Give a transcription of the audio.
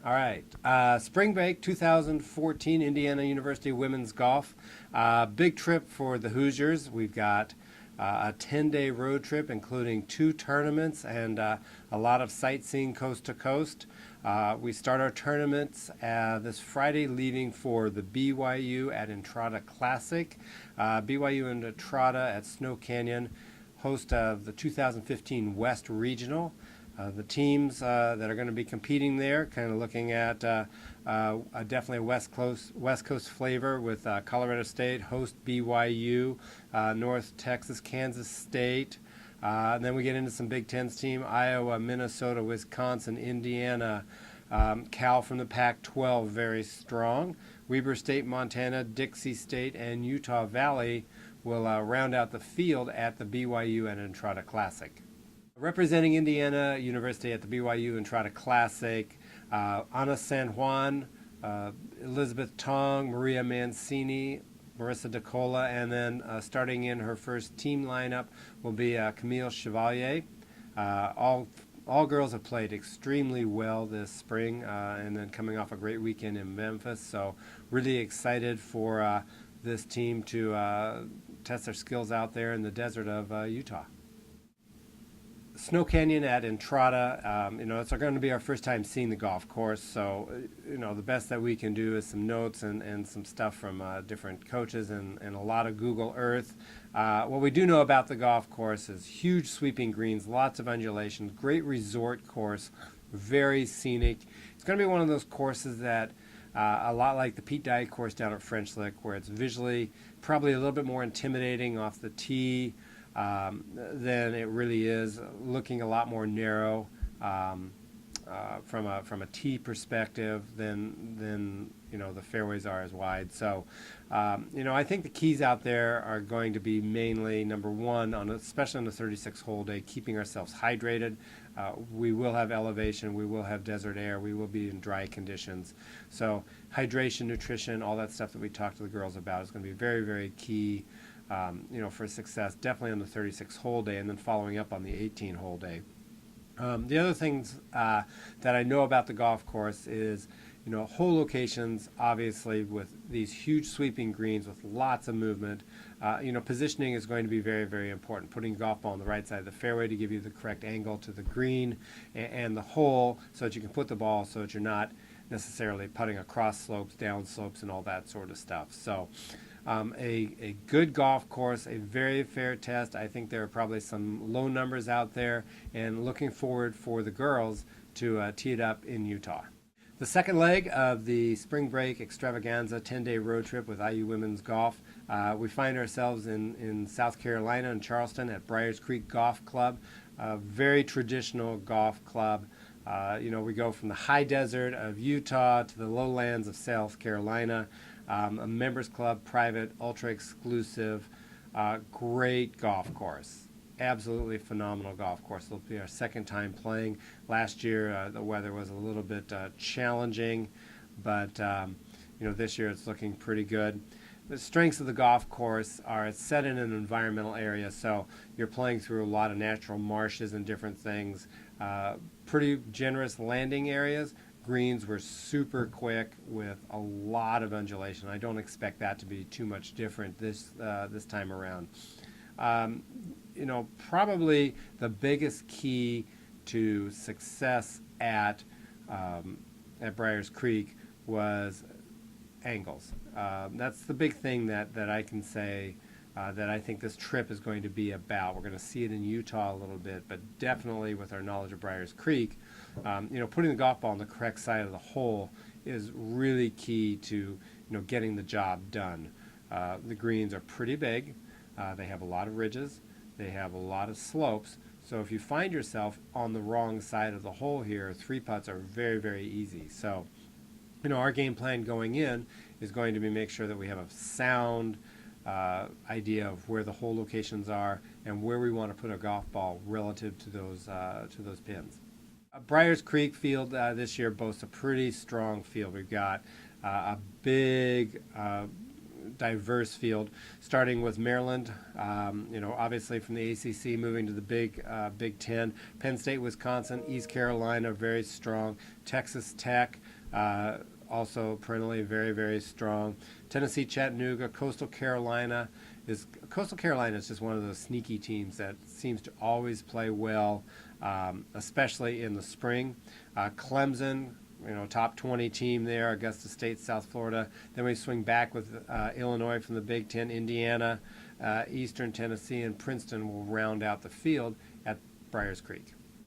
All right. Spring break 2014, Indiana University women's golf. Big trip for the Hoosiers. We've got a 10-day road trip, including 2 tournaments and a lot of sightseeing coast to coast. We start our tournaments this Friday, leaving for the BYU at Entrada Classic. BYU and Entrada at Snow Canyon, host of the 2015 West Regional. The teams that are going to be competing there, kind of looking at definitely a West Coast flavor with Colorado State, host BYU, North Texas, Kansas State. And then we get into some Big Ten's team, Iowa, Minnesota, Wisconsin, Indiana, Cal from the Pac-12, very strong. Weber State, Montana, Dixie State, and Utah Valley will round out the field at the BYU and Entrada Classic. Representing Indiana University at the BYU Entrada Classic, Ana San Juan, Elizabeth Tong, Maria Mancini, Marissa DeCola, and then starting in her first team lineup will be Camille Chevalier. All girls have played extremely well this spring, and then coming off a great weekend in Memphis. So really excited for this team to test their skills out there in the desert of Utah. Snow Canyon at Entrada, it's going to be our first time seeing the golf course, so the best that we can do is some notes and some stuff from different coaches and a lot of Google Earth. What we do know about the golf course is huge sweeping greens, lots of undulations, great resort course, very scenic. It's going to be one of those courses that a lot like the Pete Dye course down at French Lick, where it's visually probably a little bit more intimidating off the tee than it really is, looking a lot more narrow from a tee perspective than the fairways are as wide. So I think the keys out there are going to be mainly number one, especially on the 36 hole day, keeping ourselves hydrated. We will have elevation, we will have desert air, we will be in dry conditions. So hydration, nutrition, all that stuff that we talked to the girls about is going to be very, very key. For success, definitely on the 36 hole day, and then following up on the 18 hole day. The other things that I know about the golf course is, hole locations, obviously with these huge sweeping greens with lots of movement. Positioning is going to be very, very important. Putting the golf ball on the right side of the fairway to give you the correct angle to the green and the hole, so that you can put the ball so that you're not necessarily putting across slopes, down slopes, and all that sort of stuff. So a good golf course, a very fair test. I think there are probably some low numbers out there, and looking forward for the girls to tee it up in Utah. The second leg of the spring break extravaganza 10-day road trip with IU Women's Golf, we find ourselves in South Carolina, in Charleston, at Briar's Creek Golf Club, a very traditional golf club. We go from the high desert of Utah to the lowlands of South Carolina. A members club, private, ultra exclusive, great golf course. Absolutely phenomenal golf course. It'll be our second time playing. Last year the weather was a little bit challenging, but this year it's looking pretty good. The strengths of the golf course are it's set in an environmental area, so you're playing through a lot of natural marshes and different things. Pretty generous landing areas. Greens were super quick with a lot of undulation. I don't expect that to be too much different this time around. Probably the biggest key to success at Briar's Creek was angles. That's the big thing that I can say that I think this trip is going to be about. We're going to see it in Utah a little bit, but definitely with our knowledge of Briar's Creek, putting the golf ball on the correct side of the hole is really key to getting the job done. The greens are pretty big. They have a lot of ridges. They have a lot of slopes. So if you find yourself on the wrong side of the hole here, 3-putts are very, very easy. So, our game plan going in is going to be make sure that we have a sound idea of where the hole locations are and where we want to put a golf ball relative to those pins. Briar's Creek field this year boasts a pretty strong field. We've got a big diverse field, starting with Maryland, obviously from the ACC, moving to the Big Ten. Penn State, Wisconsin, East Carolina, very strong. Texas Tech, Also perennially very, very strong. Tennessee, Chattanooga, Coastal Carolina is just one of those sneaky teams that seems to always play well, especially in the spring. Clemson, top 20 team there. Augusta State, South Florida. Then we swing back with Illinois from the Big Ten. Indiana, Eastern Tennessee, and Princeton will round out the field at Briars Creek.